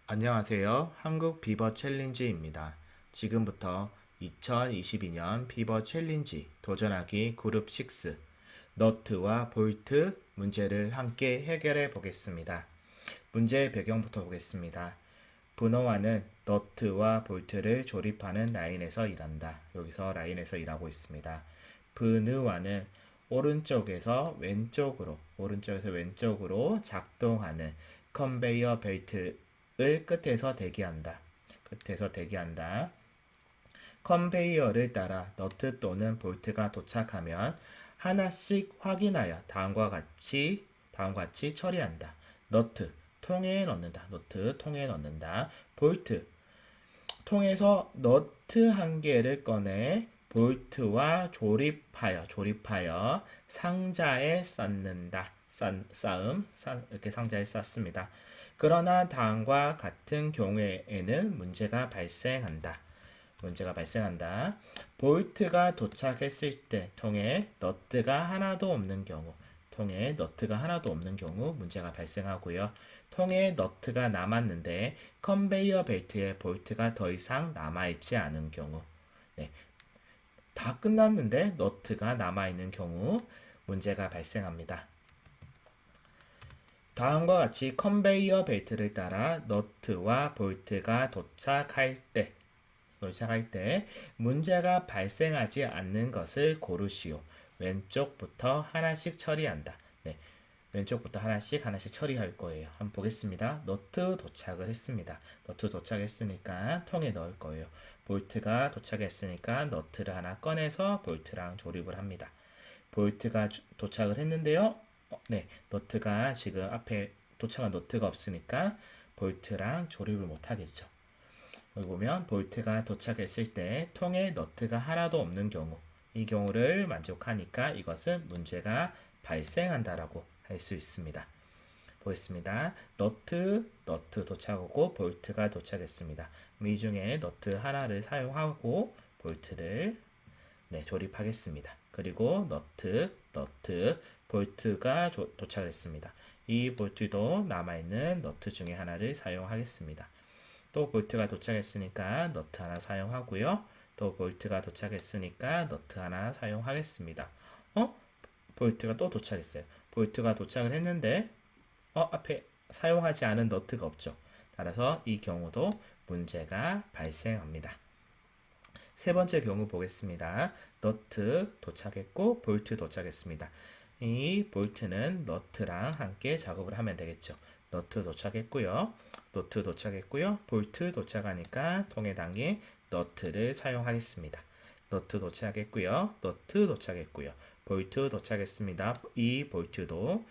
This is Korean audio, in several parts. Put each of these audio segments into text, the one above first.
안녕하세요. 한국 비버 챌린지입니다. 지금부터 2022년 비버 챌린지 도전하기 그룹 6 너트와 볼트 문제를 함께 해결해 보겠습니다. 문제의 배경부터 보겠습니다. 분호와는 너트와 볼트를 조립하는 라인에서 일한다. 여기서 라인에서 일하고 있습니다. 분호와는 오른쪽에서 왼쪽으로 작동하는 컨베이어 벨트를 끝에서 대기한다. 컨베이어를 따라 너트 또는 볼트가 도착하면 하나씩 확인하여 다음과 같이 처리한다. 너트 통에 넣는다. 볼트 통에서 너트 한 개를 꺼내 볼트와 조립하여 상자에 쌓는다. 이렇게 상자에 쌓습니다. 그러나 다음과 같은 경우에는 문제가 발생한다. 볼트가 도착했을 때 통에 너트가 하나도 없는 경우 문제가 발생하고요. 통에 너트가 남았는데 컨베이어 벨트에 볼트가 더 이상 남아있지 않은 경우, 다 끝났는데 너트가 남아있는 경우 문제가 발생합니다. 다음과 같이 컨베이어 벨트를 따라 너트와 볼트가 도착할 때 문제가 발생하지 않는 것을 고르시오. 왼쪽부터 하나씩 처리한다. 왼쪽부터 하나씩 처리할 거예요. 한번 보겠습니다. 너트 도착을 했습니다. 너트 도착했으니까 통에 넣을 거예요. 볼트가 도착했으니까 너트를 하나 꺼내서 볼트랑 조립을 합니다. 볼트가 도착을 했는데요. 너트가 지금 앞에 도착한 너트가 없으니까 볼트랑 조립을 못 하겠죠. 여기 보면 볼트가 도착했을 때 통에 너트가 하나도 없는 경우, 이 경우를 만족하니까 이것은 문제가 발생한다라고 할 수 있습니다. 보겠습니다. 너트 도착하고 볼트가 도착했습니다. 이 중에 너트 하나를 사용하고 볼트를 조립하겠습니다. 그리고 볼트가 도착했습니다. 이 볼트도 남아있는 너트 중에 하나를 사용하겠습니다. 또 볼트가 도착했으니까 너트 하나 사용하고요. 또 볼트가 도착했으니까 너트 하나 사용하겠습니다. 볼트가 또 도착했어요. 볼트가 도착을 했는데 앞에 사용하지 않은 너트가 없죠. 따라서 이 경우도 문제가 발생합니다. 세 번째 경우 보겠습니다. 너트 도착했고 볼트 도착했습니다. 이 볼트는 너트랑 함께 작업을 하면 되겠죠. 너트 도착했고요. 볼트 도착하니까 통에 담긴 너트를 사용하겠습니다. 너트 도착했고요. 볼트 도착했습니다. 이 볼트도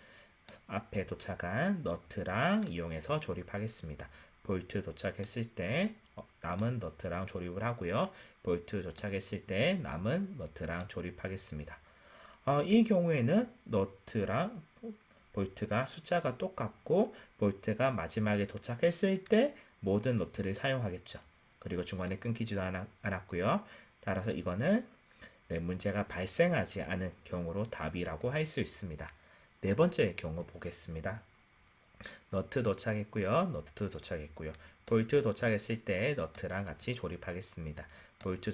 앞에 도착한 너트랑 이용해서 조립하겠습니다. 볼트 도착했을 때 남은 너트랑 조립을 하고요. 볼트 도착했을 때 남은 너트랑 조립하겠습니다. 이 경우에는 너트랑 볼트가 숫자가 똑같고 볼트가 마지막에 도착했을 때 모든 너트를 사용하겠죠. 그리고 중간에 끊기지도 않았고요. 따라서 이거는 문제가 발생하지 않은 경우로 답이라고 할 수 있습니다. 네 번째 경우 보겠습니다. 너트 도착했고요. 볼트 도착했을 때 너트랑 같이 조립하겠습니다. 볼트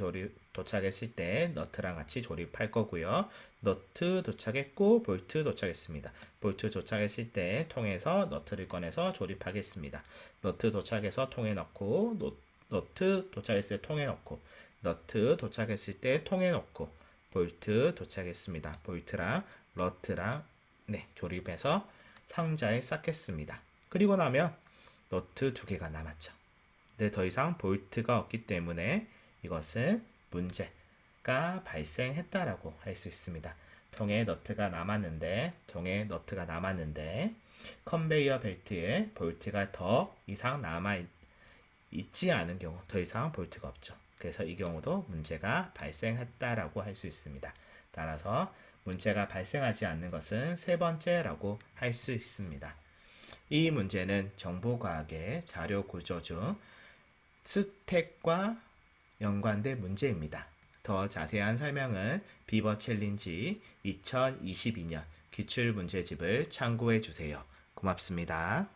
도착했을 때 너트랑 같이 조립할 거고요. 너트 도착했고 볼트 도착했습니다. 볼트 도착했을 때 통에서 너트를 꺼내서 조립하겠습니다. 너트 도착해서 통에 넣고 너트 도착했을 때 통에 넣고 너트 도착했을 때 통에 넣고 볼트 도착했습니다. 볼트랑 너트랑 조립해서 상자에 쌓겠습니다. 그리고 나면 너트 두 개가 남았죠. 근데 더 이상 볼트가 없기 때문에 이것은 문제가 발생했다라고 할 수 있습니다. 통에 너트가 남았는데 컨베이어 벨트에 볼트가 더 이상 남아 있지 않은 경우, 더 이상 볼트가 없죠. 그래서 이 경우도 문제가 발생했다라고 할 수 있습니다. 따라서 문제가 발생하지 않는 것은 세 번째라고 할 수 있습니다. 이 문제는 정보과학의 자료 구조 중 스택과 연관된 문제입니다. 더 자세한 설명은 비버 챌린지 2022년 기출문제집을 참고해 주세요. 고맙습니다.